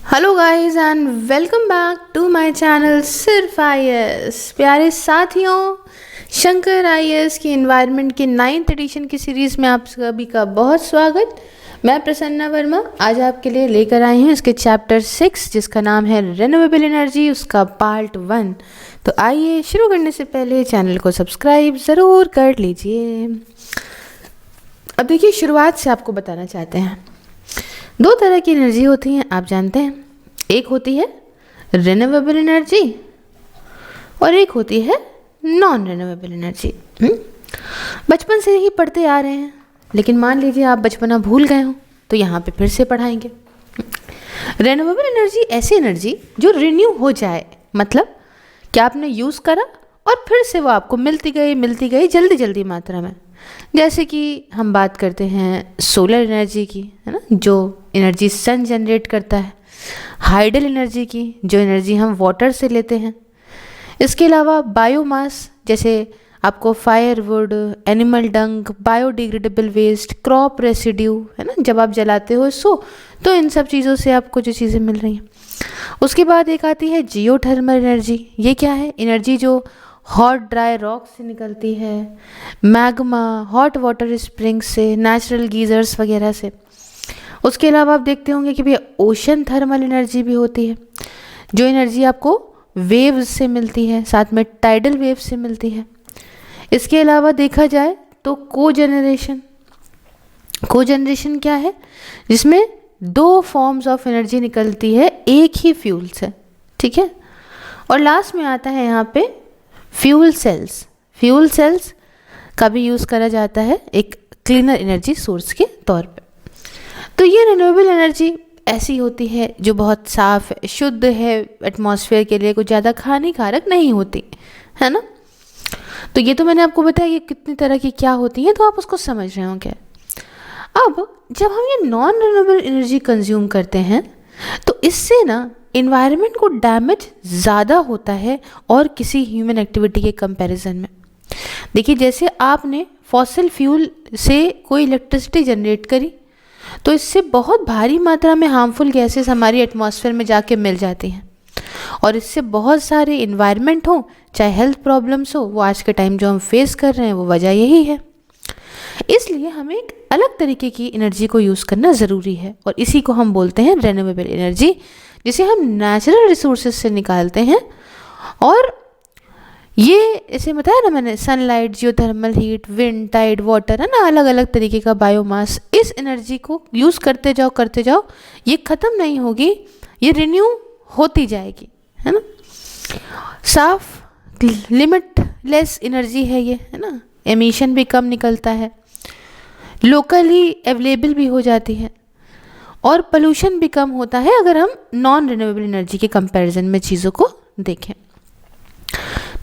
Hello guys and welcome back to my channel Sirf IAS. प्यारे साथियों, Shankar IAS की environment के 9th एडिशन की सीरीज़ में आप सभी का बहुत स्वागत। मैं प्रसन्ना वर्मा आज आपके लिए लेकर आई हूँ इसके चैप्टर 6 जिसका नाम है रिन्यूएबल एनर्जी, उसका पार्ट 1। तो आइए शुरू करने से पहले चैनल को सब्सक्राइब ज़रूर कर लीजिए। अब देखिए, शुरुआत से आपको बताना चाहते हैं, दो तरह की एनर्जी होती हैं, आप जानते हैं। एक होती है रिन्यूएबल एनर्जी और एक होती है नॉन रिन्यूएबल एनर्जी। बचपन से ही पढ़ते आ रहे हैं, लेकिन मान लीजिए आप बचपना भूल गए हो तो यहाँ पे फिर से पढ़ाएंगे। रिन्यूएबल एनर्जी ऐसी एनर्जी जो रिन्यू हो जाए, मतलब कि आपने यूज़ करा और फिर से वो आपको मिलती गई जल्दी जल्दी मात्रा में। जैसे कि हम बात करते हैं सोलर एनर्जी की, है ना, जो एनर्जी सन जनरेट करता है, हाइडल एनर्जी की जो एनर्जी हम वाटर से लेते हैं। इसके अलावा बायोमास, जैसे आपको firewood, animal dung, biodegradable waste, crop residue, है ना, जब आप जलाते हो इसको तो इन सब चीज़ों से आपको जो चीज़ें मिल रही हैं। उसके बाद एक आती है जियोथर्मल एनर्जी। ये क्या है? एनर्जी जो हॉट ड्राई रॉक से निकलती है, मैग्मा, हॉट वाटर स्प्रिंग्स से, नेचुरल गीजर्स वगैरह से। उसके अलावा आप देखते होंगे कि भैया ओशन थर्मल एनर्जी भी होती है, जो एनर्जी आपको वेव्स से मिलती है, साथ में टाइडल वेव से मिलती है। इसके अलावा देखा जाए तो कोजेनरेशन क्या है? जिसमें दो फॉर्म्स ऑफ एनर्जी निकलती है एक ही फ्यूल से, ठीक है। और लास्ट में आता है यहाँ पे फ्यूल सेल्स का भी यूज़ करा जाता है एक क्लीनर एनर्जी सोर्स के तौर पे। तो ये रिन्यूएबल एनर्जी ऐसी होती है जो बहुत साफ है, शुद्ध है, एटमॉस्फेयर के लिए कुछ ज़्यादा हानिकारक नहीं होती, है ना। तो ये तो मैंने आपको बताया कि कितनी तरह की क्या होती हैं, तो आप उसको समझ रहे होंगे। अब जब हम ये नॉन रिन्यूएबल एनर्जी कंज्यूम करते हैं तो इससे ना इन्वायरमेंट को डैमेज ज़्यादा होता है और किसी ह्यूमन एक्टिविटी के कंपैरिजन में। देखिए, जैसे आपने फॉसिल फ्यूल से कोई इलेक्ट्रिसिटी जनरेट करी तो इससे बहुत भारी मात्रा में हार्मफुल गैसेस हमारी एटमॉस्फेयर में जाके मिल जाती हैं और इससे बहुत सारे इन्वायरमेंट हो, चाहे हेल्थ प्रॉब्लम्स हो, वो आज के टाइम जो हम फेस कर रहे हैं वो वजह यही है। इसलिए हमें एक अलग तरीके की एनर्जी को यूज़ करना ज़रूरी है और इसी को हम बोलते हैं रिन्यूएबल एनर्जी, जिसे हम नेचुरल रिसोर्सेज से निकालते हैं। और ये ऐसे बताया ना मैंने, sunlight, geothermal heat, wind, tide, water, है ना, अलग अलग तरीके का बायोमास। इस एनर्जी को यूज़ करते जाओ, ये ख़त्म नहीं होगी, ये रिन्यू होती जाएगी, है ना। साफ लिमिटलेस एनर्जी है ये, है ना। एमिशन भी कम निकलता है, लोकली अवेलेबल भी हो जाती है और पोल्यूशन भी कम होता है अगर हम नॉन रिन्यूएबल एनर्जी के कंपैरिजन में चीज़ों को देखें।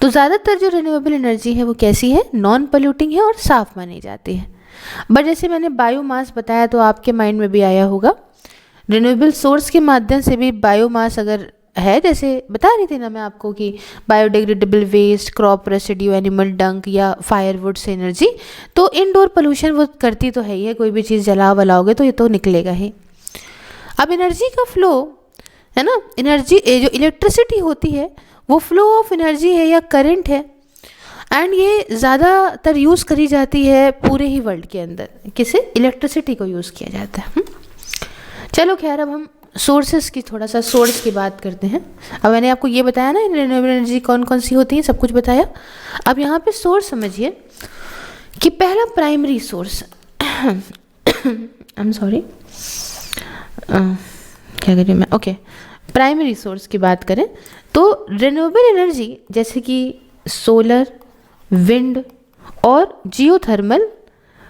तो ज़्यादातर जो रिन्यूएबल एनर्जी है वो कैसी है? नॉन पोल्यूटिंग है और साफ़ मानी जाती है। बट जैसे मैंने बायोमास बताया तो आपके माइंड में भी आया होगा, रिन्यूएबल सोर्स के माध्यम से भी बायोमास अगर है, जैसे बता रही थी ना मैं आपको कि biodegradable waste, crop residue, animal dung या फायरवुड से एनर्जी, तो इनडोर पोल्यूशन वो करती तो है ही है, कोई भी चीज़ जलाओगे तो ये तो निकलेगा ही। अब एनर्जी का फ्लो, है ना, एनर्जी जो इलेक्ट्रिसिटी होती है वो फ्लो ऑफ एनर्जी है या करंट है, एंड ये ज़्यादातर यूज़ करी जाती है पूरे ही वर्ल्ड के अंदर। किसे? इलेक्ट्रिसिटी को यूज़ किया जाता है। चलो खैर, अब हम सोर्सेस की थोड़ा सा सोर्स की बात करते हैं। अब मैंने आपको ये बताया ना रिन्यूएबल एनर्जी कौन कौन सी होती है, सब कुछ बताया। अब यहाँ पे सोर्स समझिए कि पहला primary source I am sorry क्या करें मैं, ओके, प्राइमरी सोर्स की बात करें तो रिन्यूएबल एनर्जी जैसे कि सोलर, विंड और जियोथर्मल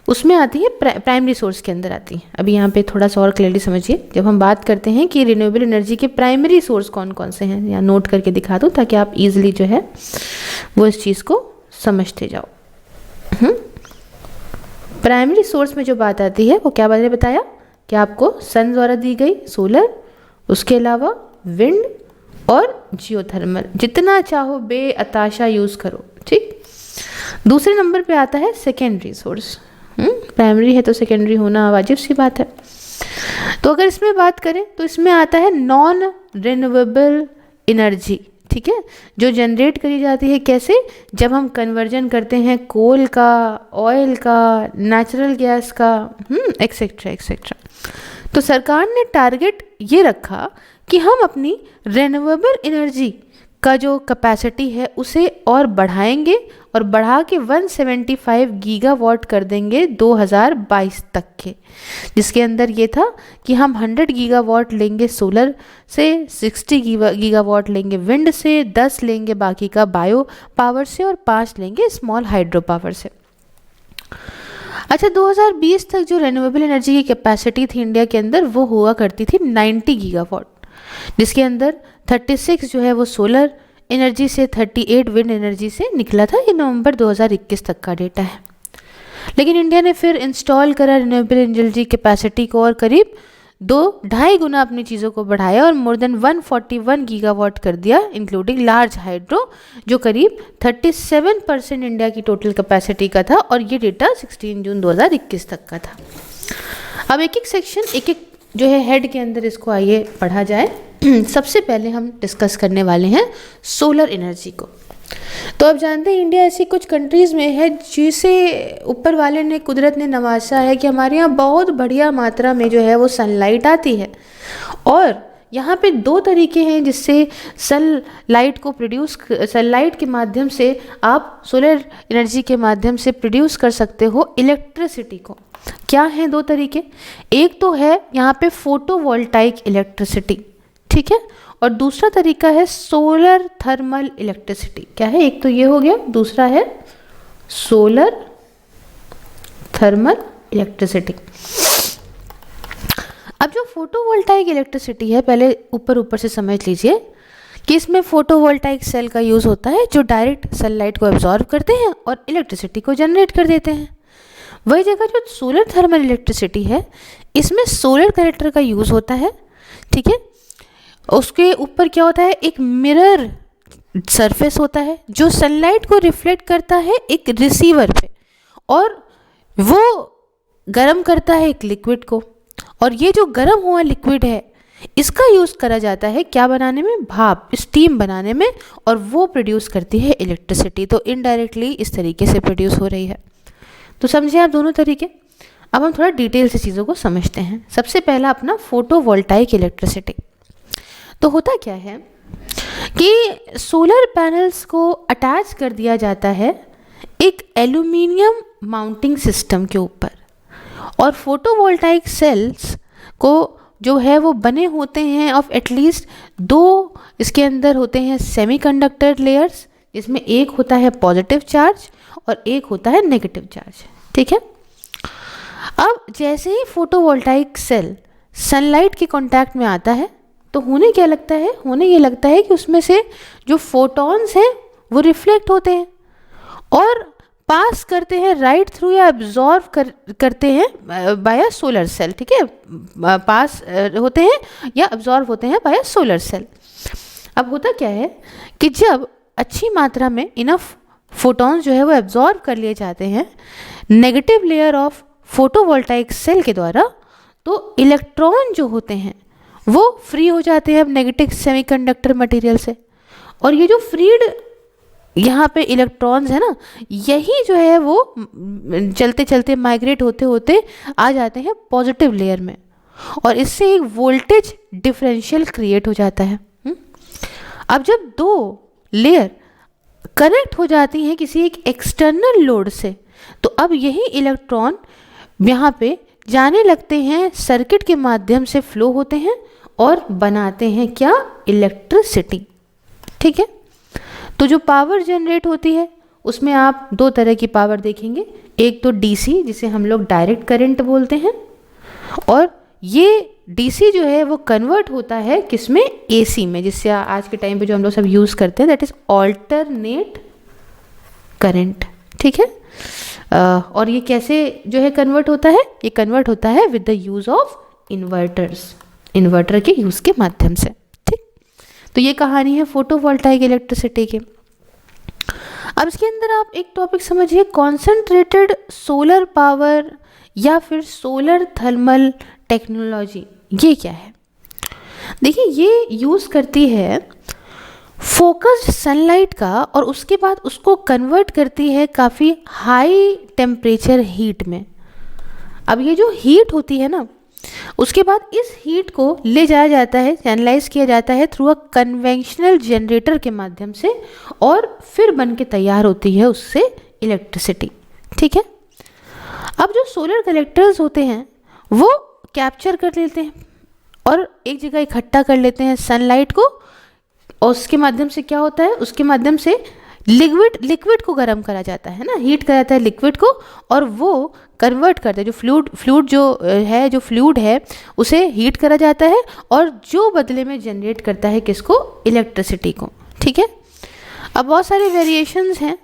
उसमें आती है, प्राइमरी सोर्स के अंदर आती है। अभी यहाँ पे थोड़ा सा और क्लियरली समझिए, जब हम बात करते हैं कि रिन्यूएबल एनर्जी के प्राइमरी सोर्स कौन कौन से हैं, या नोट करके दिखा दूँ ताकि आप इजीली जो है वो इस चीज़ को समझते जाओ। प्राइमरी सोर्स में जो बात आती है वो क्या मैंने बताया कि आपको सन द्वारा दी गई सोलर, उसके अलावा विंड और जियोथर्मल, जितना चाहो बेअताशा यूज़ करो, ठीक। दूसरे नंबर पे आता है सेकेंडरी सोर्स। प्राइमरी है तो सेकेंडरी होना वाजिब सी बात है। तो अगर इसमें बात करें तो इसमें आता है नॉन रिन्यूएबल एनर्जी, ठीक है, जो जनरेट करी जाती है कैसे, जब हम कन्वर्जन करते हैं कोल का, ऑयल का, नेचुरल गैस का, एक्सेट्रा एक्सेट्रा। तो सरकार ने टारगेट ये रखा कि हम अपनी रिन्यूएबल एनर्जी का जो कैपेसिटी है उसे और बढ़ाएंगे और बढ़ा के 175 गीगावाट कर देंगे 2022 तक के, जिसके अंदर ये था कि हम 100 गीगावाट लेंगे सोलर से, 60 गीगावाट लेंगे विंड से, 10 लेंगे बाकी का बायो पावर से और 5 लेंगे स्मॉल हाइड्रो पावर से। अच्छा, 2020 तक जो रिन्यूएबल एनर्जी की कैपेसिटी थी इंडिया के अंदर वो हुआ करती थी 90 गीगावाट, जिसके अंदर 36 जो है वो सोलर एनर्जी से, 38 विंड एनर्जी से निकला था। ये नवंबर 2021 तक का डेटा है। लेकिन इंडिया ने फिर इंस्टॉल करा रिन्यूएबल एनर्जी कैपेसिटी को और करीब 2-2.5 गुना अपनी चीज़ों को बढ़ाया और मोर देन 141 गीगावाट कर दिया, इंक्लूडिंग लार्ज हाइड्रो, जो करीब 37% इंडिया की टोटल कैपेसिटी का था। और ये डेटा 16 जून 2021 तक का था। अब एक एक सेक्शन, एक एक जो है हेड के अंदर इसको आइए पढ़ा जाए। सबसे पहले हम डिस्कस करने वाले हैं सोलर एनर्जी को। तो आप जानते हैं इंडिया ऐसी कुछ कंट्रीज़ में है जिसे ऊपर वाले ने, कुदरत ने नवाजा है कि हमारे यहाँ बहुत बढ़िया मात्रा में जो है वो सनलाइट आती है। और यहाँ पे 2 तरीके हैं जिससे सनलाइट के माध्यम से आप सोलर एनर्जी के माध्यम से प्रोड्यूस कर सकते हो इलेक्ट्रिसिटी को। क्या हैं 2 तरीके? एक तो है यहाँ पे फोटोवोल्टाइक इलेक्ट्रिसिटी, ठीक है, और दूसरा तरीका है सोलर थर्मल इलेक्ट्रिसिटी। क्या है? एक तो ये हो गया, दूसरा है सोलर थर्मल इलेक्ट्रिसिटी। अब जो फोटोवोल्टाइक इलेक्ट्रिसिटी है, पहले ऊपर से समझ लीजिए कि इसमें फोटोवोल्टाइक सेल का यूज़ होता है जो डायरेक्ट सनलाइट को एब्जॉर्ब करते हैं और इलेक्ट्रिसिटी को जनरेट कर देते हैं। वही जगह जो सोलर थर्मल इलेक्ट्रिसिटी है, इसमें सोलर कलेक्टर का यूज़ होता है, ठीक है। उसके ऊपर क्या होता है, एक मिरर सरफेस होता है जो सनलाइट को रिफ्लेक्ट करता है एक रिसीवर पे, और वो गर्म करता है एक लिक्विड को। और ये जो गर्म हुआ लिक्विड है, इसका यूज़ करा जाता है क्या बनाने में? भाप, स्टीम बनाने में, और वो प्रोड्यूस करती है इलेक्ट्रिसिटी। तो इनडायरेक्टली इस तरीके से प्रोड्यूस हो रही है। तो समझे आप दोनों तरीके। अब हम थोड़ा डिटेल से चीज़ों को समझते हैं। सबसे पहला अपना फोटोवोल्टाइक इलेक्ट्रिसिटी। तो होता क्या है कि सोलर पैनल्स को अटैच कर दिया जाता है एक एल्यूमिनियम माउंटिंग सिस्टम के ऊपर, और फोटोवोल्टाइक सेल्स को जो है वो बने होते हैं ऑफ एटलीस्ट 2, इसके अंदर होते हैं सेमीकंडक्टर लेयर्स, इसमें एक होता है पॉजिटिव चार्ज और एक होता है नेगेटिव चार्ज, ठीक है। अब जैसे ही फोटोवोल्टाइक सेल सनलाइट के कांटेक्ट में आता है तो होने क्या लगता है, होने ये लगता है कि उसमें से जो फोटॉन्स हैं वो रिफ्लेक्ट होते हैं और पास करते हैं राइट थ्रू, या एब्जॉर्व करते हैं बाय सोलर सेल, ठीक है, पास होते हैं या एब्जॉर्व होते हैं बाय सोलर सेल। अब होता क्या है कि जब अच्छी मात्रा में इनफ फोटॉन्स जो है वो एब्जॉर्व कर लिए जाते हैं negative layer of photovoltaic cell के द्वारा, तो इलेक्ट्रॉन जो होते हैं वो फ्री हो जाते हैं अब नेगेटिव सेमीकंडक्टर मटेरियल से। और ये जो फ्रीड यहाँ पे इलेक्ट्रॉन्स है ना, यही जो है वो चलते चलते माइग्रेट होते होते आ जाते हैं पॉजिटिव लेयर में, और इससे एक वोल्टेज डिफरेंशियल क्रिएट हो जाता है। अब जब 2 लेयर कनेक्ट हो जाती हैं किसी एक एक्सटर्नल लोड से, तो अब यही इलेक्ट्रॉन यहाँ पे जाने लगते हैं, सर्किट के माध्यम से फ्लो होते हैं और बनाते हैं क्या? इलेक्ट्रिसिटी, ठीक है। तो जो पावर जनरेट होती है उसमें आप 2 तरह की पावर देखेंगे, एक तो डीसी जिसे हम लोग डायरेक्ट करंट बोलते हैं, और ये डीसी जो है वो कन्वर्ट होता है किसमें? एसी में, जिससे आज के टाइम पे जो हम लोग सब यूज़ करते हैं, दैट इज़ ऑल्टरनेट करंट, ठीक है। और ये कैसे जो है कन्वर्ट होता है? ये कन्वर्ट होता है with the use of inverters, inverter के यूज़ के माध्यम से, ठीक। तो ये कहानी है फोटोवोल्टाइक इलेक्ट्रिसिटी की। अब इसके अंदर आप एक टॉपिक समझिए, कॉन्सेंट्रेटेड सोलर पावर या फिर सोलर थर्मल टेक्नोलॉजी, ये क्या है? देखिए, ये यूज़ करती है फोकस्ड सनलाइट का और उसके बाद उसको कन्वर्ट करती है काफ़ी हाई टेम्परेचर हीट में। अब ये जो हीट होती है ना, उसके बाद इस हीट को ले जाया जाता है, एनालाइज किया जाता है थ्रू अ कन्वेंशनल जनरेटर के माध्यम से, और फिर बन के तैयार होती है उससे इलेक्ट्रिसिटी। ठीक है। अब जो सोलर कलेक्टर्स होते हैं वो कैप्चर कर लेते हैं और एक जगह इकट्ठा कर लेते हैं सनलाइट को, और उसके माध्यम से क्या होता है, उसके माध्यम से लिक्विड को गर्म करा जाता है ना, हीट करा जाता है लिक्विड को, और वो कन्वर्ट करता है जो फ्लूइड है उसे हीट करा जाता है, और जो बदले में जनरेट करता है किसको, इलेक्ट्रिसिटी को। ठीक है। अब बहुत सारे वेरिएशंस हैं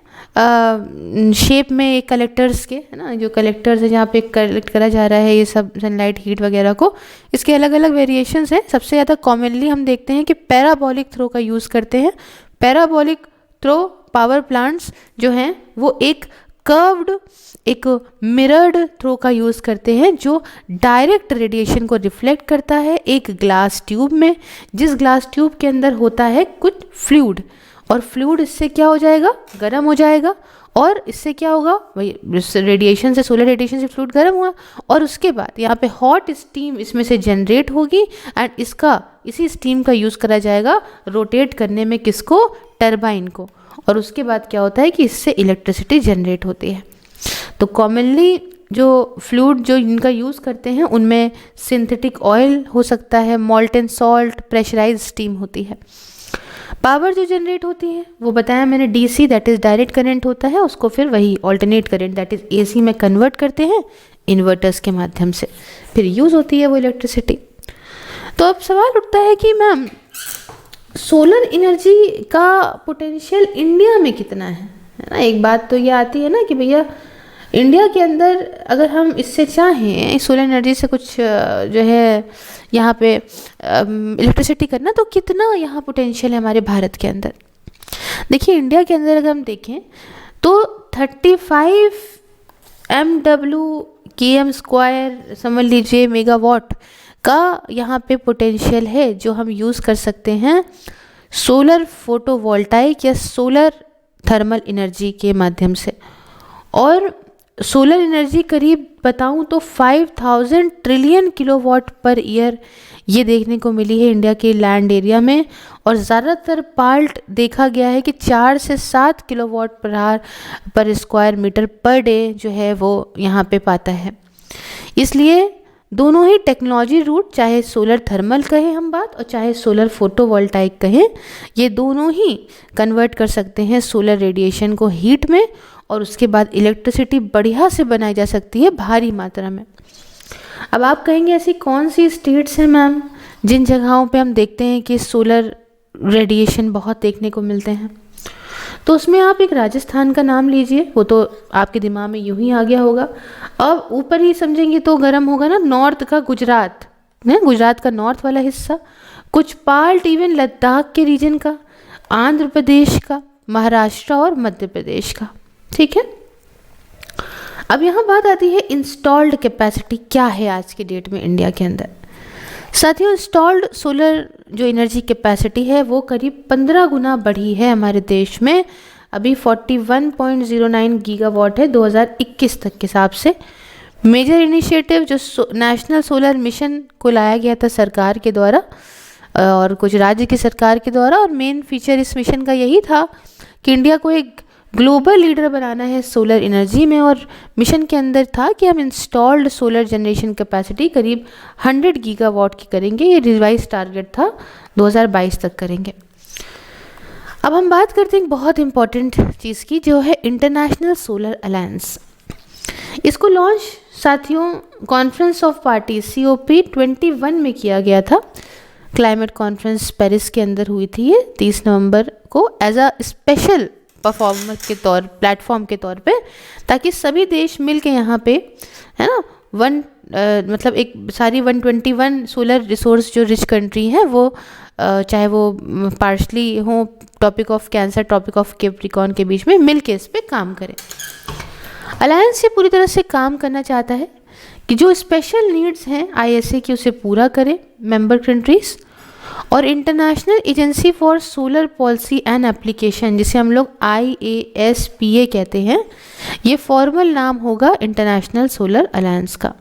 शेप में कलेक्टर्स के, है ना, जो कलेक्टर्स है जहाँ पे कलेक्ट करा जा रहा है ये सब सनलाइट हीट वगैरह को, इसके अलग अलग वेरिएशंस हैं। सबसे ज़्यादा कॉमनली हम देखते हैं कि पैराबोलिक थ्रो का यूज़ करते हैं। पैराबोलिक थ्रो पावर प्लांट्स जो हैं वो एक कर्व्ड, एक मिरर्ड थ्रो का यूज़ करते हैं जो डायरेक्ट रेडिएशन को रिफ्लेक्ट करता है एक ग्लास ट्यूब में, जिस ग्लास ट्यूब के अंदर होता है कुछ फ्लूइड, और फ्लूइड इससे क्या हो जाएगा, गर्म हो जाएगा, और इससे क्या होगा, वही रेडिएशन से, सोलर रेडिएशन से फ्लूइड गर्म हुआ, और उसके बाद यहाँ पे हॉट स्टीम इसमें से जनरेट होगी, एंड इसी स्टीम का यूज़ करा जाएगा रोटेट करने में किसको, टरबाइन को, और उसके बाद क्या होता है कि इससे इलेक्ट्रिसिटी जनरेट होती है। तो कॉमनली जो फ्लूइड जो इनका यूज़ करते हैं उनमें सिंथेटिक ऑयल हो सकता है, मॉल्टन सॉल्ट, प्रेशराइज स्टीम होती है। पावर जो जनरेट होती है वो बताया मैंने, DC that is direct current होता है, उसको फिर वही alternate current that is AC में कन्वर्ट करते हैं इन्वर्टर्स के माध्यम से, फिर यूज़ होती है वो इलेक्ट्रिसिटी। तो अब सवाल उठता है कि मैम सोलर एनर्जी का पोटेंशियल इंडिया में कितना है ना। एक बात तो ये आती है ना कि भैया इंडिया के अंदर अगर हम इससे चाहें सोलर एनर्जी से कुछ जो है यहाँ पे इलेक्ट्रिसिटी करना, तो कितना यहाँ पोटेंशियल है हमारे भारत के अंदर। देखिए, इंडिया के अंदर अगर हम देखें तो 35 MW/km² समझ लीजिए मेगावाट का यहाँ पे पोटेंशियल है जो हम यूज़ कर सकते हैं सोलर फोटोवोल्टाइक या सोलर थर्मल एनर्जी के माध्यम से। और सोलर एनर्जी करीब बताऊं तो 5000 ट्रिलियन किलोवाट पर ईयर ये देखने को मिली है इंडिया के लैंड एरिया में, और ज़्यादातर पार्ट देखा गया है कि 4 से 7 किलोवाट पर स्क्वायर मीटर पर डे जो है वो यहाँ पे पाता है। इसलिए दोनों ही टेक्नोलॉजी रूट, चाहे सोलर थर्मल कहें हम बात और चाहे सोलर फोटोवोल्टाइक कहें, ये दोनों ही कन्वर्ट कर सकते हैं सोलर रेडिएशन को हीट में, और उसके बाद इलेक्ट्रिसिटी बढ़िया से बनाई जा सकती है भारी मात्रा में। अब आप कहेंगे ऐसी कौन सी स्टेट्स हैं मैम जिन जगहों पे हम देखते हैं कि सोलर रेडिएशन बहुत देखने को मिलते हैं, तो उसमें आप एक राजस्थान का नाम लीजिए, वो तो आपके दिमाग में यूं ही आ गया होगा। अब ऊपर ही समझेंगे तो गर्म होगा ना, नॉर्थ का गुजरात, गुजरात का नॉर्थ वाला हिस्सा, कुछ पार्ट इवन लद्दाख के रीजन का, आंध्र प्रदेश का, महाराष्ट्र और मध्य प्रदेश का। ठीक है। अब यहाँ बात आती है इंस्टॉल्ड कैपेसिटी क्या है आज के डेट में इंडिया के अंदर। साथियों, इंस्टॉल्ड सोलर जो एनर्जी कैपेसिटी है वो करीब 15 गुना बढ़ी है हमारे देश में, अभी 41.09 गीगावाट है 2021 तक के हिसाब से। मेजर इनिशिएटिव जो नेशनल सोलर मिशन को लाया गया था सरकार के द्वारा और कुछ राज्य की सरकार के द्वारा, और मेन फीचर इस मिशन का यही था कि इंडिया को एक ग्लोबल लीडर बनाना है सोलर एनर्जी में, और मिशन के अंदर था कि हम इंस्टॉल्ड सोलर जनरेशन कैपेसिटी करीब 100 गीगावाट की करेंगे। ये रिवाइज टारगेट था 2022 तक करेंगे। अब हम बात करते हैं एक बहुत इंपॉर्टेंट चीज़ की, जो है इंटरनेशनल सोलर अलायंस। इसको लॉन्च साथियों कॉन्फ्रेंस ऑफ पार्टीज COP21 में किया गया था। क्लाइमेट कॉन्फ्रेंस पेरिस के अंदर हुई थी ये 30 नवंबर को, एज अ स्पेशल परफॉर्मर के प्लेटफॉर्म के तौर पे, ताकि सभी देश मिल के यहाँ पे, है ना, मतलब एक सारी 121 सोलर रिसोर्स जो रिच कंट्री हैं वो चाहे वो पार्शली हो topic of cancer, topic of Capricorn के बीच में मिल के इस पे काम करें। अलायंस ये पूरी तरह से काम करना चाहता है कि जो स्पेशल नीड्स हैं आईएसए की उसे पूरा करें मेंबर कंट्रीज। और international agency for solar policy and application, जिसे हम लोग IASPA कहते हैं, ये फॉर्मल नाम होगा इंटरनेशनल सोलर अलायंस का।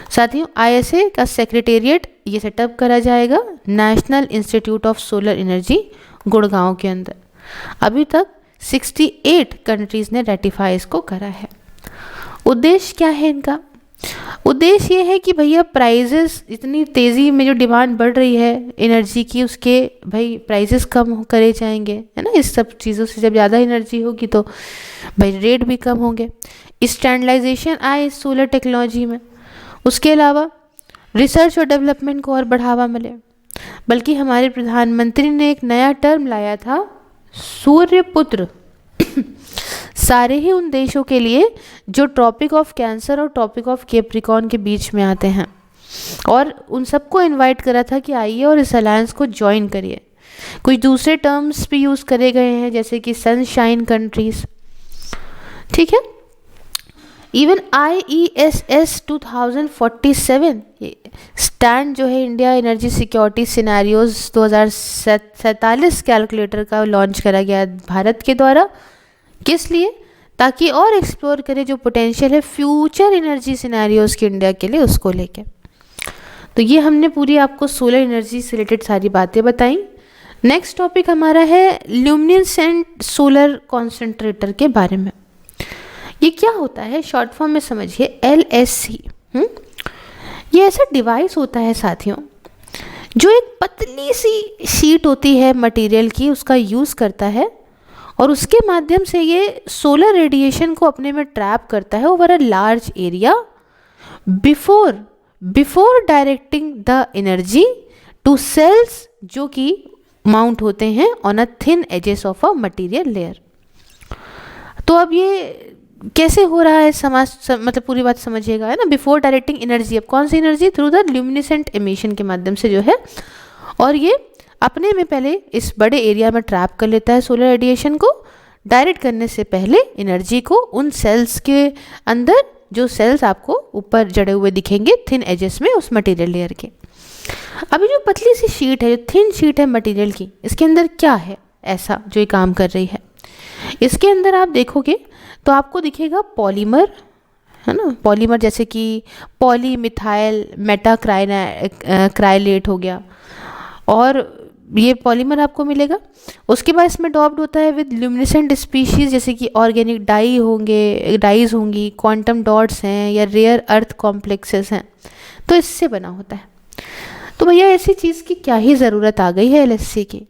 साथियों, आईएसए का सेक्रेटेरिएट ये सेटअप करा जाएगा national institute of solar energy Gurgaon के अंदर। अभी तक 68 कंट्रीज़ ने रेटिफाई इसको करा है। उद्देश्य क्या है इनका? उद्देश्य ये है कि भैया प्राइजेस, इतनी तेज़ी में जो डिमांड बढ़ रही है एनर्जी की, उसके भाई प्राइजेस कम करे जाएंगे, है ना। इस सब चीज़ों से जब ज़्यादा एनर्जी होगी तो भाई रेट भी कम होंगे। स्टैंडर्डाइजेशन आए इस सोलर टेक्नोलॉजी में। उसके अलावा रिसर्च और डेवलपमेंट को और बढ़ावा मिले। बल्कि हमारे प्रधानमंत्री ने एक नया टर्म लाया था, सूर्यपुत्र सारे ही उन देशों के लिए जो ट्रॉपिक ऑफ कैंसर और ट्रॉपिक ऑफ कैप्रिकॉर्न के बीच में आते हैं, और उन सबको इनवाइट करा था कि आइए और इस अलायंस को ज्वाइन करिए। कुछ दूसरे टर्म्स भी यूज़ करे गए हैं जैसे कि सनशाइन कंट्रीज, ठीक है। इवन IESS 2047 स्टैंड जो है India energy security scenarios 2047 calculator का लॉन्च करा गया भारत के द्वारा। किस लिए? ताकि और एक्सप्लोर करे जो पोटेंशियल है फ्यूचर एनर्जी सिनेरियोज के इंडिया के लिए, उसको लेके। तो ये हमने पूरी आपको सोलर एनर्जी से रिलेटेड सारी बातें बताई। नेक्स्ट टॉपिक हमारा है ल्यूमिनेसेंट सोलर कॉन्सेंट्रेटर के बारे में। ये क्या होता है शॉर्ट फॉर्म में समझिए, LSC। ये ऐसा डिवाइस होता है साथियों जो एक पतली सी शीट होती है मटेरियल की, उसका यूज़ करता है और उसके माध्यम से ये सोलर रेडिएशन को अपने में ट्रैप करता है over a large area before directing the energy to cells जो कि माउंट होते हैं on a thin edges of a material layer. तो अब ये कैसे हो रहा है मतलब पूरी बात समझिएगा, है ना। बिफोर डायरेक्टिंग एनर्जी, अब कौन सी energy? Through the luminescent emission के माध्यम से जो है, और ये अपने में पहले इस बड़े एरिया में ट्रैप कर लेता है सोलर रेडिएशन को। डायरेक्ट करने से पहले एनर्जी को उन सेल्स के अंदर, जो सेल्स आपको ऊपर जड़े हुए दिखेंगे थिन एजेस में उस मटेरियल लेयर के। अभी जो पतली सी शीट है, जो थिन शीट है मटेरियल की, इसके अंदर क्या है ऐसा जो ये काम कर रही है? इसके अंदर आप देखोगे तो आपको दिखेगा पॉलीमर, है ना। पॉलीमर जैसे कि पॉलीमिथाइल मेटाक्राइलेट हो गया, और ये पॉलीमर आपको मिलेगा। उसके बाद इसमें डॉप्ड होता है विद ल्यूमिनेसेंट स्पीशीज़, जैसे कि ऑर्गेनिक डाइज होंगी, क्वांटम डॉट्स हैं, या रेयर अर्थ कॉम्प्लेक्सेस हैं, तो इससे बना होता है। तो भैया ऐसी चीज़ की क्या ही ज़रूरत आ गई है LSC की।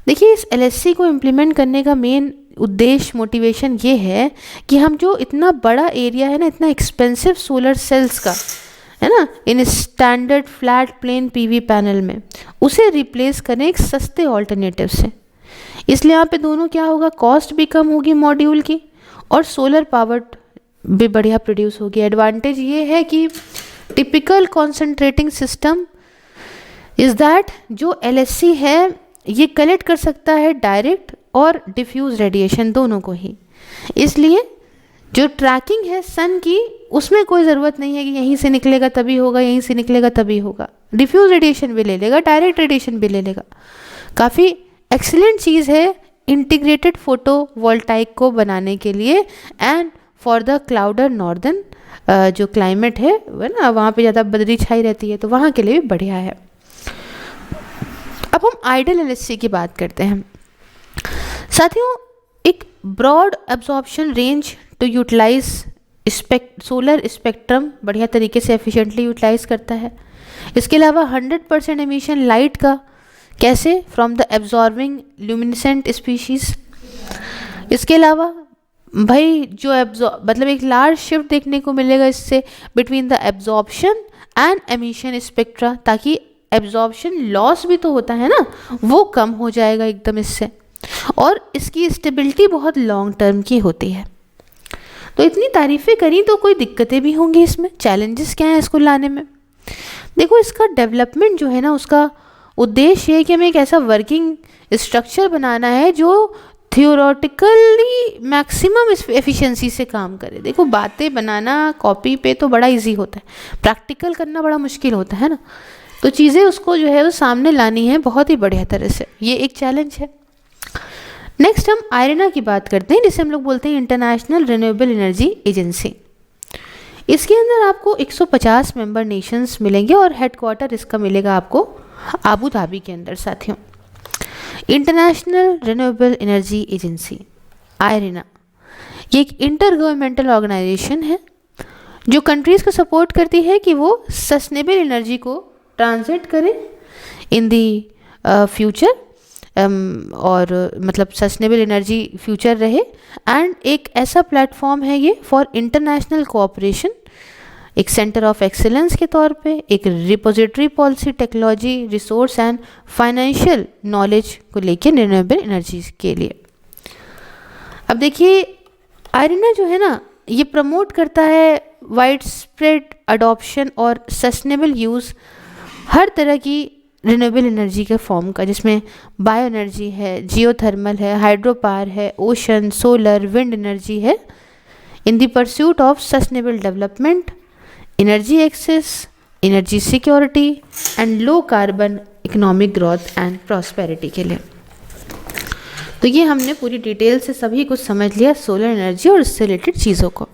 देखिए, इस LSC को इम्प्लीमेंट करने का मेन उद्देश्य, मोटिवेशन ये है कि हम जो इतना बड़ा एरिया है ना, इतना एक्सपेंसिव सोलर सेल्स का, है ना, in standard flat plane PV panel में, उसे रिप्लेस करें एक सस्ते ऑल्टरनेटिव से। इसलिए यहाँ पे दोनों क्या होगा, कॉस्ट भी कम होगी मॉड्यूल की और सोलर पावर भी बढ़िया प्रोड्यूस होगी। एडवांटेज ये है कि typical concentrating system is that जो LSC है ये कलेक्ट कर सकता है डायरेक्ट और डिफ्यूज रेडिएशन दोनों को ही। इसलिए जो ट्रैकिंग है सन की, उसमें कोई ज़रूरत नहीं है कि यहीं से निकलेगा तभी होगा, यहीं से निकलेगा तभी होगा। डिफ्यूज रेडिएशन भी ले लेगा, डायरेक्ट रेडिएशन भी ले लेगा। काफ़ी एक्सीलेंट चीज़ है इंटीग्रेटेड फोटो वोल्टाइक को बनाने के लिए एंड फॉर द क्लाउडर नॉर्दर्न जो क्लाइमेट है ना, वहाँ पे ज़्यादा बदरी छाई रहती है, तो वहाँ के लिए भी बढ़िया है। अब हम आइडल LSC की बात करते हैं साथियों। एक broad absorption range to utilise solar spectrum बढ़िया तरीके से एफिशिएंटली यूटिलाइज करता है। इसके अलावा 100% एमिशन लाइट का, कैसे? From the absorbing luminescent species. इसके अलावा भाई जो मतलब एक लार्ज शिफ्ट देखने को मिलेगा इससे between the absorption and emission spectra, ताकि एब्जॉर्प्शन लॉस भी तो होता है ना, वो कम हो जाएगा एकदम इससे। और इसकी स्टेबिलिटी बहुत लॉन्ग टर्म की होती है। तो इतनी तारीफ़ें करी तो कोई दिक्कतें भी होंगी इसमें, चैलेंजेस क्या हैं इसको लाने में? देखो, इसका डेवलपमेंट जो है ना, उसका उद्देश्य ये है कि हमें एक ऐसा वर्किंग स्ट्रक्चर बनाना है जो थियोरेटिकली मैक्सिमम एफिशिएंसी से काम करे। देखो बातें बनाना कॉपी पे तो बड़ा इजी होता है, प्रैक्टिकल करना बड़ा मुश्किल होता है ना, तो चीज़ें उसको जो है वो सामने लानी है बहुत ही बढ़िया तरह से, ये एक चैलेंज है। नेक्स्ट हम आयरना की बात करते हैं, जिसे हम लोग बोलते हैं इंटरनेशनल रिन्यूएबल एनर्जी एजेंसी। इसके अंदर आपको 150 मेंबर नेशंस मिलेंगे और हेडक्वार्टर इसका मिलेगा आपको आबू धाबी के अंदर। साथियों, इंटरनेशनल रिन्यूएबल एनर्जी एजेंसी आयरना ये एक इंटर गवर्नमेंटल ऑर्गेनाइजेशन है जो कंट्रीज़ को सपोर्ट करती है कि वो सस्टेनेबल एनर्जी को ट्रांजिट करें इन दी फ्यूचर, और मतलब सस्टेनेबल एनर्जी फ्यूचर रहे। एंड एक ऐसा प्लेटफॉर्म है ये फॉर इंटरनेशनल कोऑपरेशन, एक सेंटर ऑफ एक्सीलेंस के तौर पे, एक repository policy, technology, resource and financial knowledge को लेके रिन्यूएबल एनर्जी के लिए। अब देखिए आयरना जो है ना, ये प्रमोट करता है वाइड स्प्रेड अडॉप्शन और सस्टेनेबल यूज़ हर तरह की रिन्यूएबल एनर्जी के फॉर्म का, जिसमें बायो एनर्जी है, जियोथर्मल है, हाइड्रो पावर है, ओशन, सोलर, विंड एनर्जी है, in the pursuit of sustainable development, energy access, energy security and low carbon economic growth and prosperity के लिए। तो ये हमने पूरी डिटेल से सभी कुछ समझ लिया सोलर एनर्जी और इससे रिलेटेड चीज़ों को।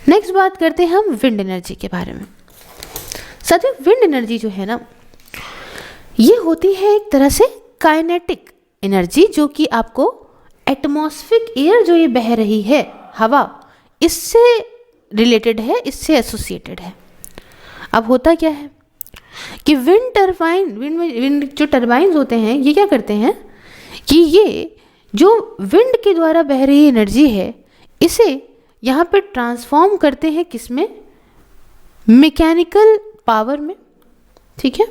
नेक्स्ट बात करते हैं हम विंड एनर्जी के बारे में। साथियों, विंड एनर्जी जो है ना, ये होती है एक तरह से काइनेटिक एनर्जी, जो कि आपको एटमॉस्फेरिक एयर जो ये बह रही है हवा, इससे रिलेटेड है, इससे एसोसिएटेड है। अब होता क्या है कि विंड जो टरबाइन होते हैं, ये क्या करते हैं कि ये जो विंड के द्वारा बह रही एनर्जी है, इसे यहाँ पे ट्रांसफॉर्म करते हैं किसमें, मैकेनिकल पावर में, ठीक है,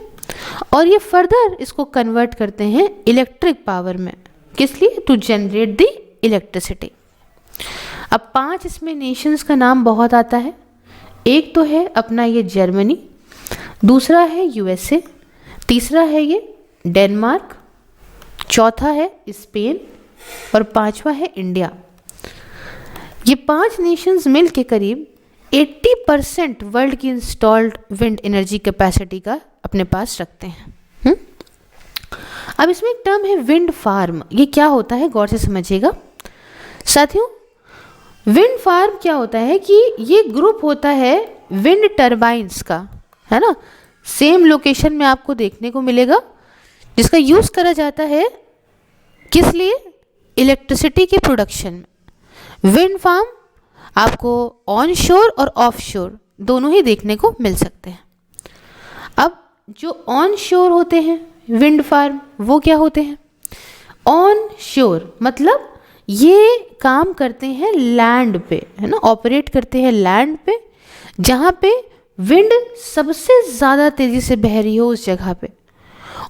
और ये फर्दर इसको कन्वर्ट करते हैं इलेक्ट्रिक पावर में। किस लिए? To generate the electricity. अब 5 इसमें नेशंस का नाम बहुत आता है। एक तो है अपना ये जर्मनी, दूसरा है यूएसए, तीसरा है ये डेनमार्क, चौथा है स्पेन और 5वां है इंडिया। ये 5 नेशंस मिल के करीब 80% वर्ल्ड की इंस्टॉल्ड विंड एनर्जी कैपेसिटी का अपने पास रखते हैं। अब इसमें एक टर्म है विंड फार्म। ये क्या होता है, गौर से समझिएगा साथियों। विंड फार्म क्या होता है कि ये ग्रुप होता है विंड टरबाइंस का, है ना, सेम लोकेशन में आपको देखने को मिलेगा, जिसका यूज़ करा जाता है किस लिए, इलेक्ट्रिसिटी के प्रोडक्शन में। विंड फार्म आपको ऑन शोर और ऑफ शोर दोनों ही देखने को मिल सकते हैं। अब जो ऑन शोर होते हैं विंड फार्म, वो क्या होते हैं, ऑन शोर मतलब ये काम करते हैं लैंड पे, है ना, ऑपरेट करते हैं लैंड पे, जहाँ पे विंड सबसे ज़्यादा तेज़ी से बह रही हो उस जगह पे।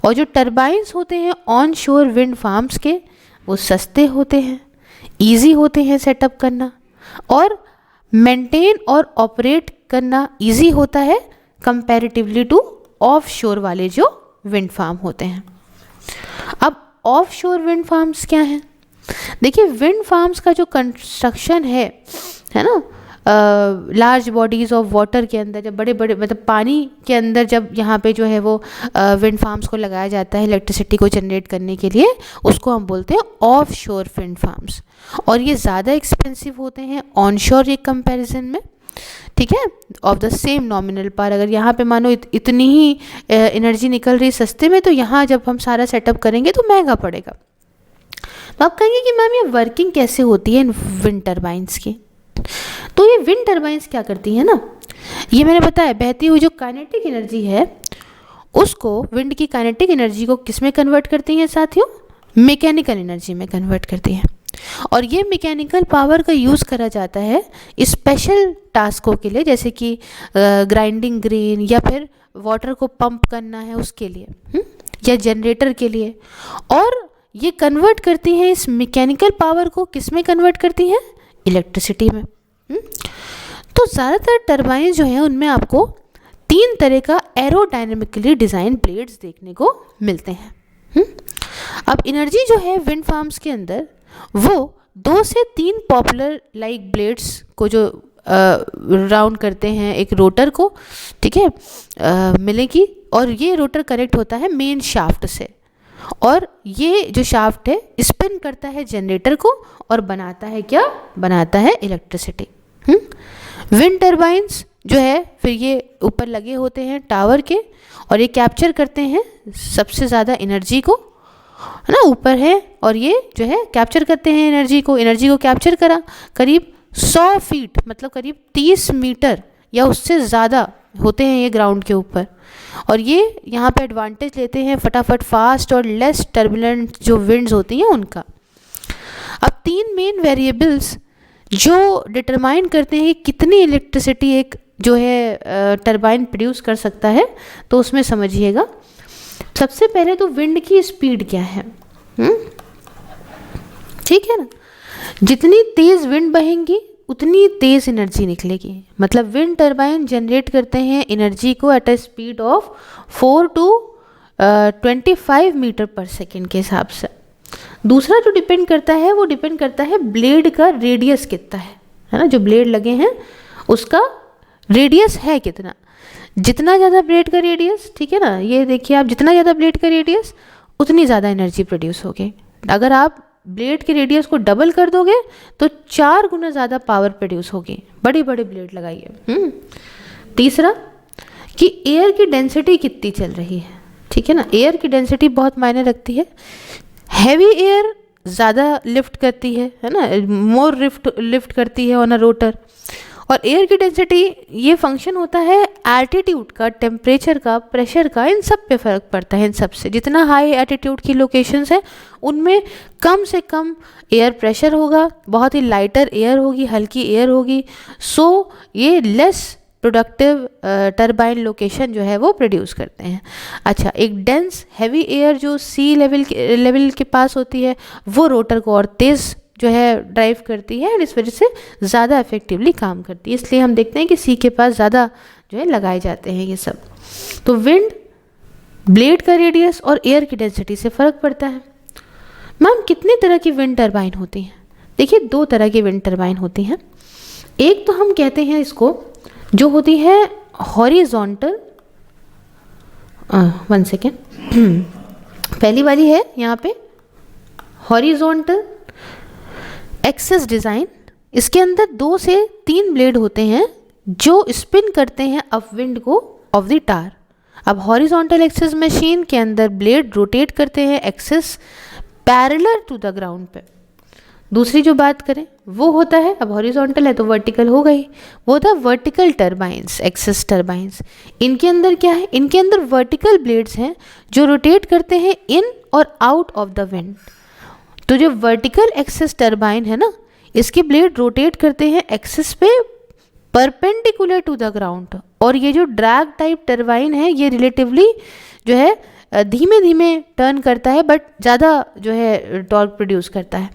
और जो टरबाइंस होते हैं ऑन शोर विंड फार्म्स के, वो सस्ते होते हैं, इजी होते हैं सेटअप करना, और मेंटेन और ऑपरेट करना इजी होता है कंपैरेटिवली टू ऑफ शोर वाले जो विंड फार्म होते हैं। अब ऑफ शोर विंड फार्म्स क्या हैं? देखिए, विंड फार्म्स का जो कंस्ट्रक्शन है ना, लार्ज बॉडीज़ ऑफ वाटर के अंदर, जब बड़े बड़े मतलब पानी के अंदर जब यहाँ पे जो है वो विंड फार्म्स को लगाया जाता है इलेक्ट्रिसिटी को जनरेट करने के लिए, उसको हम बोलते हैं ऑफ शोर विंड फार्म्स। और ये ज़्यादा एक्सपेंसिव होते हैं ऑन शोर एक कंपैरिजन में, ठीक है, of the same nominal power. अगर यहाँ पे मानो इतनी ही एनर्जी निकल रही सस्ते में, तो यहाँ जब हम सारा सेटअप करेंगे तो महंगा पड़ेगा। तो आप कहेंगे कि मैम ये वर्किंग कैसे होती है इन विंड टरबाइंस की? तो ये विंड टरबाइंस क्या करती है ना, ये मैंने बताया, बहती हुई जो काइनेटिक एनर्जी है उसको, विंड की काइनेटिक एनर्जी को किस में कन्वर्ट करती हैं साथियों, मैकेनिकल एनर्जी में कन्वर्ट करती हैं। और ये मैकेनिकल पावर का यूज़ करा जाता है स्पेशल टास्कों के लिए, जैसे कि ग्राइंडिंग ग्रेन या फिर वाटर को पंप करना है उसके लिए, या जनरेटर के लिए। और ये कन्वर्ट करती हैं इस मैकेनिकल पावर को, किस में कन्वर्ट करती हैं, इलेक्ट्रिसिटी में। तो ज़्यादातर टरबाइन जो हैं उनमें आपको 3 तरह का एरोडायनेमिकली डिज़ाइन ब्लेड्स देखने को मिलते हैं। अब एनर्जी जो है विंड फार्म्स के अंदर वो 2 से 3 पॉपुलर लाइक ब्लेड्स को जो राउंड करते हैं एक रोटर को, ठीक है, मिलेगी, और ये रोटर कनेक्ट होता है मेन शाफ्ट से, और ये जो शाफ्ट है स्पिन करता है जनरेटर को और बनाता है क्या, बनाता है इलेक्ट्रिसिटी। विंड टर्बाइंस जो है फिर ये ऊपर लगे होते हैं टावर के, और ये कैप्चर करते हैं सबसे ज़्यादा एनर्जी को, है ना, ऊपर है, और ये जो है कैप्चर करते हैं एनर्जी को कैप्चर करा करीब 100 फीट, मतलब करीब 30 मीटर या उससे ज़्यादा होते हैं ये ग्राउंड के ऊपर, और ये यहाँ पे एडवांटेज लेते हैं फटाफट फास्ट और लेस टर्बुलेंट जो विंड्स होती हैं उनका। अब 3 मेन वेरिएबल्स जो डिटरमाइन करते हैं कितनी इलेक्ट्रिसिटी एक जो है टरबाइन प्रोड्यूस कर सकता है, तो उसमें समझिएगा। सबसे पहले तो विंड की स्पीड क्या है, ठीक है ना, जितनी तेज़ विंड बहेंगी उतनी तेज़ एनर्जी निकलेगी। मतलब विंड टरबाइन जनरेट करते हैं एनर्जी को at a speed of 4 to 25 metre per second के हिसाब से। दूसरा जो डिपेंड करता है वो डिपेंड करता है ब्लेड का रेडियस कितना है ना, जो ब्लेड लगे हैं उसका रेडियस है कितना। जितना ज़्यादा ब्लेड का रेडियस, ठीक है ना, ये देखिए आप, जितना ज़्यादा ब्लेड का रेडियस उतनी ज़्यादा एनर्जी प्रोड्यूस होगी। अगर आप ब्लेड के रेडियस को डबल कर दोगे तो 4 गुना ज़्यादा पावर प्रोड्यूस होगी। बड़े बड़े ब्लेड लगाइए। तीसरा कि एयर की डेंसिटी कितनी चल रही है, ठीक है ना, एयर की डेंसिटी बहुत मायने रखती है। हैवी एयर ज़्यादा लिफ्ट करती है ना, मोर लिफ्ट करती है ऑन अ रोटर। और एयर की डेंसिटी ये फंक्शन होता है एल्टीट्यूड का, टेम्परेचर का, प्रेशर का, इन सब पे फ़र्क पड़ता है। इन सब से जितना हाई एल्टीट्यूड की लोकेशंस है उनमें कम से कम एयर प्रेशर होगा, बहुत ही लाइटर एयर होगी, हल्की एयर होगी, सो ये लेस प्रोडक्टिव टरबाइन लोकेशन जो है वो प्रोड्यूस करते हैं। अच्छा, एक डेंस हैवी एयर जो सी लेवल के पास होती है वो रोटर को और तेज़ जो है ड्राइव करती है, और इस वजह से ज़्यादा इफेक्टिवली काम करती है। इसलिए हम देखते हैं कि सी के पास ज़्यादा जो है लगाए जाते हैं ये सब। तो विंड, ब्लेड का रेडियस और एयर की डेंसिटी से फ़र्क पड़ता है। मैम कितने तरह की विंड टरबाइन होती हैं? देखिए 2 तरह की विंड टरबाइन होती हैं। एक तो हम कहते हैं इसको जो होती है हॉरिजॉन्टल, 1 सेकेंड, पहली वाली है यहाँ पे हॉरिजॉन्टल एक्सेस डिज़ाइन। इसके अंदर 2 से 3 ब्लेड होते हैं जो स्पिन करते हैं अपविंड को ऑफ द टार। अब हॉरिजॉन्टल एक्सेस मशीन के अंदर ब्लेड रोटेट करते हैं axes parallel to the ground पे। दूसरी जो बात करें वो होता है, अब हॉरिजॉन्टल है तो वर्टिकल हो गई, वो था वर्टिकल टरबाइंस, एक्सेस टरबाइंस। इनके अंदर क्या है, इनके अंदर वर्टिकल ब्लेड्स हैं जो रोटेट करते हैं इन और आउट ऑफ द विंड। तो जो वर्टिकल एक्सेस टरबाइन है ना, इसके ब्लेड रोटेट करते हैं एक्सेस पे परपेंडिकुलर टू द ग्राउंड, और ये जो ड्रैग टाइप टरबाइन है ये रिलेटिवली जो है धीमे धीमे टर्न करता है बट ज़्यादा जो है टॉर्क प्रोड्यूस करता है।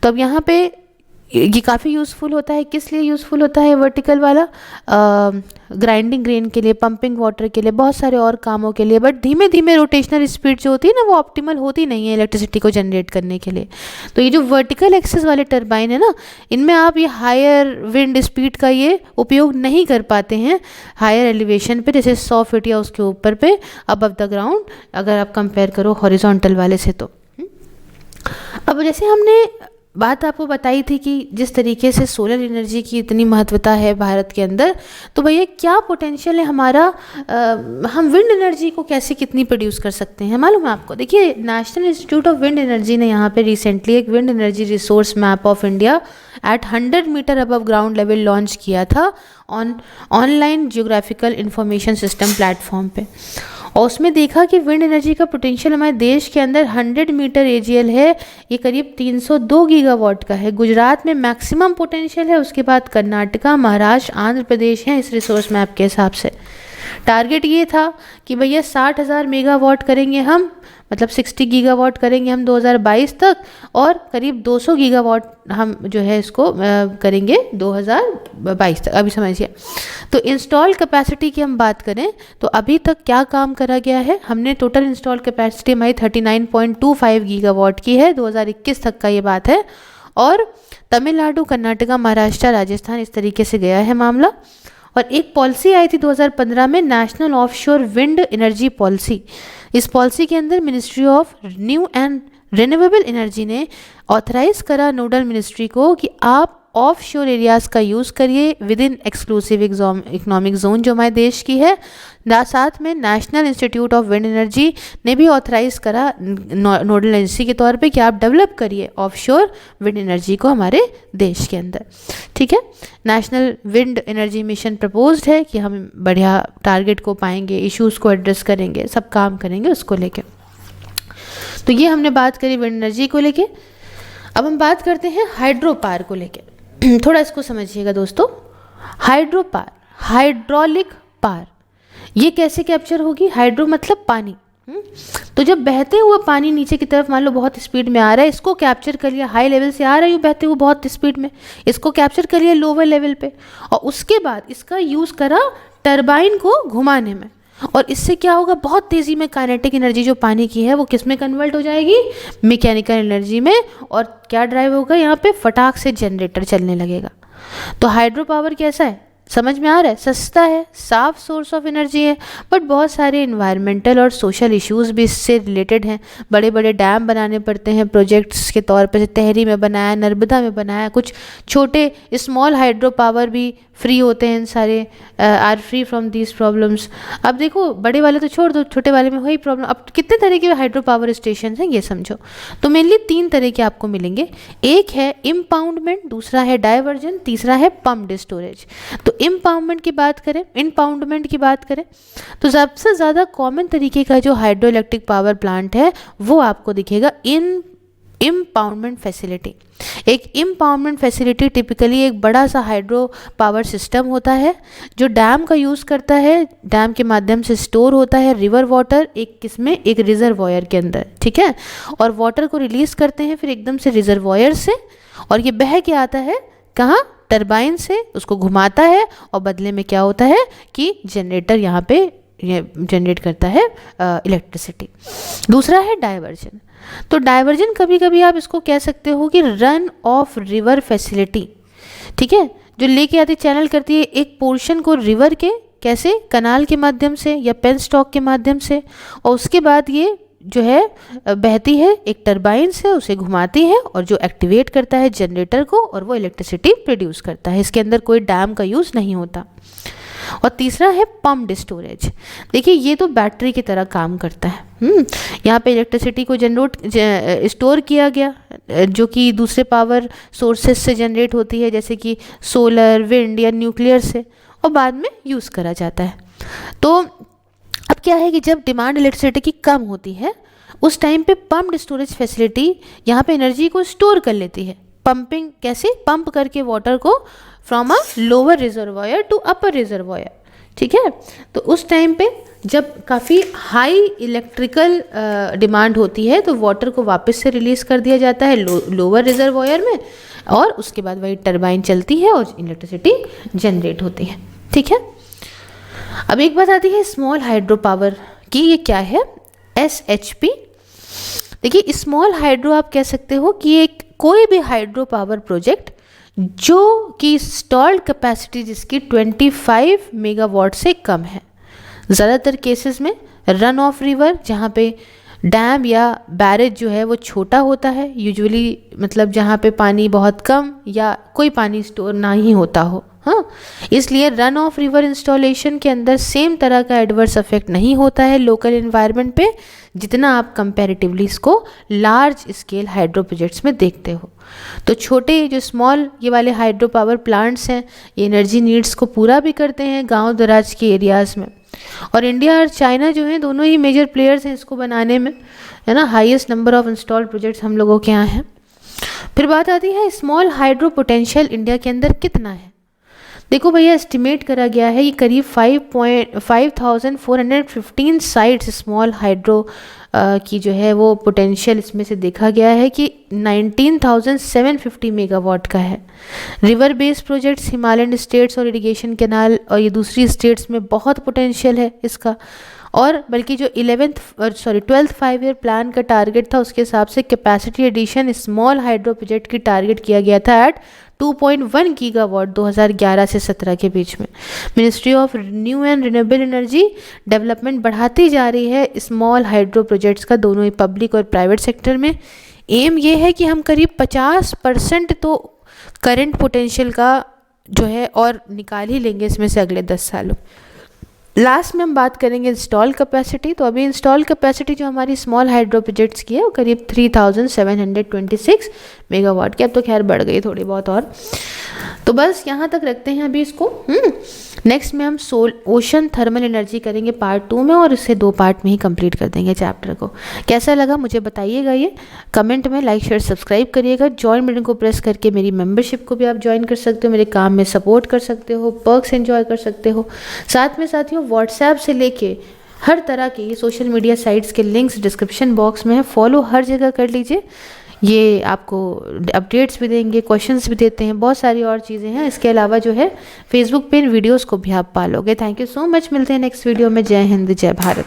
तो अब यहाँ पे ये काफ़ी यूज़फुल होता है। किस लिए यूज़फुल होता है वर्टिकल वाला? ग्राइंडिंग ग्रेन के लिए, पंपिंग वाटर के लिए, बहुत सारे और कामों के लिए। बट धीमे धीमे रोटेशनल स्पीड जो होती है ना वो ऑप्टिमल होती नहीं है इलेक्ट्रिसिटी को जनरेट करने के लिए। तो ये जो वर्टिकल एक्सेस वाले टरबाइन है ना, इनमें आप ये हायर विंड स्पीड का ये उपयोग नहीं कर पाते हैं हायर एलिवेशन पे, जैसे 100 फीट या उसके ऊपर पे अबव द ग्राउंड, अगर आप कंपेयर करो हॉरिजॉन्टल वाले से। तो अब जैसे हमने बात आपको बताई थी कि जिस तरीके से सोलर एनर्जी की इतनी महत्वता है भारत के अंदर, तो भैया क्या पोटेंशियल है हमारा, हम विंड एनर्जी को कैसे कितनी प्रोड्यूस कर सकते हैं मालूम है आपको? देखिए national institute of wind energy ने यहाँ पे रिसेंटली एक wind energy resource map of India at 100 metre above ground level launch किया था online geographical information system platform पे, और उसमें देखा कि विंड एनर्जी का पोटेंशियल हमारे देश के अंदर 100 मीटर एजीएल है, ये करीब 302 गीगावाट का है। गुजरात में मैक्सिमम पोटेंशियल है, उसके बाद कर्नाटका, महाराष्ट्र, आंध्र प्रदेश हैं इस रिसोर्स मैप के हिसाब से। टारगेट ये था कि भैया 60,000 मेगावाट करेंगे हम, मतलब 60 गीगावाट करेंगे हम 2022 तक, और करीब 200 गीगावाट हम जो है इसको करेंगे 2022 तक। अभी समझिए, तो इंस्टॉल कैपेसिटी की हम बात करें तो अभी तक क्या काम करा गया है, हमने टोटल इंस्टॉल कैपेसिटी हमारी 39.25 गीगावाट की है, 2021 तक का ये बात है। और तमिलनाडु, कर्नाटका, महाराष्ट्र, राजस्थान, इस तरीके से गया है मामला। और एक पॉलिसी आई थी 2015 में, national offshore wind energy policy. इस पॉलिसी के अंदर ministry of new and renewable energy ने ऑथराइज करा नोडल मिनिस्ट्री को कि आप ऑफ शोर एरियाज़ का यूज़ करिए with in exclusive economic zone जो हमारे देश की है। साथ में national institute of wind energy ने भी ऑथराइज करा नोडल एजेंसी के तौर पे कि आप डेवलप करिए ऑफ शोर विंड एनर्जी को हमारे देश के अंदर। ठीक है, national wind energy mission proposed है कि हम बढ़िया टारगेट को पाएंगे, इश्यूज़ को एड्रेस करेंगे, सब काम करेंगे उसको लेके। तो ये हमने बात करी विंड एनर्जी को लेके। अब हम बात करते हैं हाइड्रो पावर को लेके। थोड़ा इसको समझिएगा दोस्तों। हाइड्रो पावर, हाइड्रोलिक पावर, ये कैसे कैप्चर होगी? हाइड्रो मतलब पानी। तो जब बहते हुए पानी नीचे की तरफ मान लो बहुत स्पीड में आ रहा है, इसको कैप्चर कर लिया, हाई लेवल से आ रहा है बहते हुए बहुत स्पीड में, इसको कैप्चर कर लिया लोअर लेवल पे, और उसके बाद इसका यूज़ करा टरबाइन को घुमाने में। और इससे क्या होगा, बहुत तेज़ी में काइनेटिक एनर्जी जो पानी की है वो किस में कन्वर्ट हो जाएगी, मैकेनिकल एनर्जी में। और क्या ड्राइव होगा यहाँ पे, फटाक से जनरेटर चलने लगेगा। तो हाइड्रो पावर कैसा है, समझ में आ रहा है? सस्ता है, साफ सोर्स ऑफ एनर्जी है, बट बहुत सारे इन्वायरमेंटल और सोशल इश्यूज भी इससे रिलेटेड हैं। बड़े बड़े डैम बनाने पड़ते हैं प्रोजेक्ट्स के तौर पर, तहरी में बनाया, नर्मदा में बनाया, कुछ छोटे स्मॉल हाइड्रो पावर भी फ्री होते हैं, इन सारे are free from these problems. अब देखो बड़े वाले तो छोड़ दो, छोटे वाले में वही प्रॉब्लम। अब कितने तरह के हाइड्रो पावर स्टेशन हैं ये समझो। तो मेनली 3 तरह के आपको मिलेंगे, एक है इम्पाउंडमेंट, दूसरा है डाइवर्जन, तीसरा है पम्प्ड स्टोरेज। तो इम्पाउंडमेंट की बात करें तो सबसे ज़्यादा कॉमन तरीके का जो हाइड्रो इलेक्ट्रिक पावर प्लांट है वो आपको दिखेगा इम्पाउंडमेंट फैसिलिटी। एक इम्पाउंडमेंट फैसिलिटी टिपिकली एक बड़ा सा हाइड्रो पावर सिस्टम होता है जो डैम का यूज़ करता है, डैम के माध्यम से स्टोर होता है रिवर वाटर एक किसमें, एक रिजर्वॉयर के अंदर। ठीक है, और वाटर को रिलीज़ करते हैं फिर एकदम से रिजर्वॉयर से, और ये बह के आता है कहाँ, टरबाइन से, उसको घुमाता है, और बदले में क्या होता है कि जनरेटर यहाँ पे जनरेट करता है इलेक्ट्रिसिटी। दूसरा है डाइवर्जन। तो डाइवर्जन कभी कभी आप इसको कह सकते हो कि रन ऑफ रिवर फैसिलिटी। ठीक है, जो लेके आती चैनल करती है एक पोर्शन को रिवर के, कैसे, कनाल के माध्यम से या पेनस्टॉक के माध्यम से, और उसके बाद ये जो है बहती है एक टरबाइन से, उसे घुमाती है और जो एक्टिवेट करता है जनरेटर को, और वो इलेक्ट्रिसिटी प्रोड्यूस करता है। इसके अंदर कोई डैम का यूज़ नहीं होता। और तीसरा है पम्प्ड स्टोरेज। देखिए ये तो बैटरी की तरह काम करता है। यहाँ पे इलेक्ट्रिसिटी को स्टोर किया गया जो कि दूसरे पावर सोर्सेस से जनरेट होती है, जैसे कि सोलर, विंड या न्यूक्लियर से, और बाद में यूज़ करा जाता है। तो अब क्या है कि जब डिमांड इलेक्ट्रिसिटी की कम होती है उस टाइम पे पम्प्ड स्टोरेज फैसिलिटी यहाँ पे एनर्जी को स्टोर कर लेती है। पंपिंग कैसे, पंप करके वाटर को from a lower reservoir to upper reservoir. ठीक है, तो उस टाइम पे जब काफ़ी हाई इलेक्ट्रिकल डिमांड होती है तो वाटर को वापस से रिलीज़ कर दिया जाता है लोअर रिजर्वॉयर में, और उसके बाद वही टरबाइन चलती है और इलेक्ट्रिसिटी जनरेट होती है। ठीक है, अब एक बात आती है स्मॉल हाइड्रो पावर की, ये क्या है, SHP। देखिए स्मॉल हाइड्रो आप कह सकते हो कि एक कोई भी हाइड्रो पावर प्रोजेक्ट जो कि इंस्टॉल्ड कैपेसिटी जिसकी 25 मेगावाट से कम है। ज़्यादातर केसेस में रन ऑफ रिवर, जहाँ पे डैम या बैरेज जो है वो छोटा होता है यूजुअली, मतलब जहाँ पे पानी बहुत कम या कोई पानी स्टोर ना ही होता हो। हाँ, इसलिए रन ऑफ रिवर इंस्टॉलेशन के अंदर सेम तरह का एडवर्स इफेक्ट नहीं होता है लोकल एनवायरनमेंट पे जितना आप कंपैरेटिवली इसको लार्ज स्केल हाइड्रो प्रोजेक्ट्स में देखते हो। तो छोटे जो स्मॉल ये वाले हाइड्रो पावर प्लांट्स हैं ये एनर्जी नीड्स को पूरा भी करते हैं गांव दराज के एरियाज़ में। और इंडिया और चाइना जो हैं दोनों ही मेजर प्लेयर्स हैं इसको बनाने में, है ना। Highest number of installed projects हम लोगों के यहाँ हैं। फिर बात आती है स्मॉल हाइड्रो पोटेंशियल इंडिया के अंदर कितना है। देखो भैया, एस्टिमेट करा गया है ये करीब 5415 साइट्स स्मॉल हाइड्रो की जो है वो पोटेंशियल इसमें से देखा गया है कि 19,750 मेगावाट का है। River based projects Himalayan states और इरिगेशन कैनाल और ये दूसरी स्टेट्स में बहुत पोटेंशियल है इसका। और बल्कि जो 12th 5 ईयर प्लान का टारगेट था उसके हिसाब से capacity addition small hydro project की टारगेट किया गया था एट 2.1 गीगावाट 2011 से 17 के बीच में। Ministry of new and renewable energy development बढ़ाती जा रही है स्मॉल हाइड्रो प्रोजेक्ट्स का, दोनों ही पब्लिक और प्राइवेट सेक्टर में। एम ये है कि हम करीब 50% तो करंट पोटेंशियल का जो है और निकाल ही लेंगे इसमें से अगले 10 सालों। लास्ट में हम बात करेंगे इंस्टॉल कैपेसिटी। तो अभी इंस्टॉल कैपेसिटी जो हमारी स्मॉल हाइड्रो प्रोजेक्ट्स की है वो करीब 3726 मेगावाट की, अब तो खैर बढ़ गई थोड़ी बहुत और। तो बस यहाँ तक रखते हैं अभी इसको। नेक्स्ट में हम ओशन थर्मल एनर्जी करेंगे पार्ट 2 में, और इसे 2 पार्ट में ही कंप्लीट कर देंगे चैप्टर को। कैसा लगा मुझे बताइएगा, ये कमेंट में, लाइक शेयर सब्सक्राइब करिएगा। जॉइन बटन को प्रेस करके मेरी मेंबरशिप को भी आप ज्वाइन कर सकते हो, मेरे काम में सपोर्ट कर सकते हो, पर्क्स एंजॉय कर सकते हो। साथ में साथियों व्हाट्सएप से लेके हर तरह के सोशल मीडिया साइट्स के लिंक्स डिस्क्रिप्शन बॉक्स में है, फॉलो हर जगह कर लीजिए। ये आपको अपडेट्स भी देंगे, क्वेश्चंस भी देते हैं, बहुत सारी और चीज़ें हैं। इसके अलावा जो है फेसबुक पे इन वीडियोस को भी आप पालोगे। थैंक यू सो मच, मिलते हैं नेक्स्ट वीडियो में। जय हिंद, जय भारत।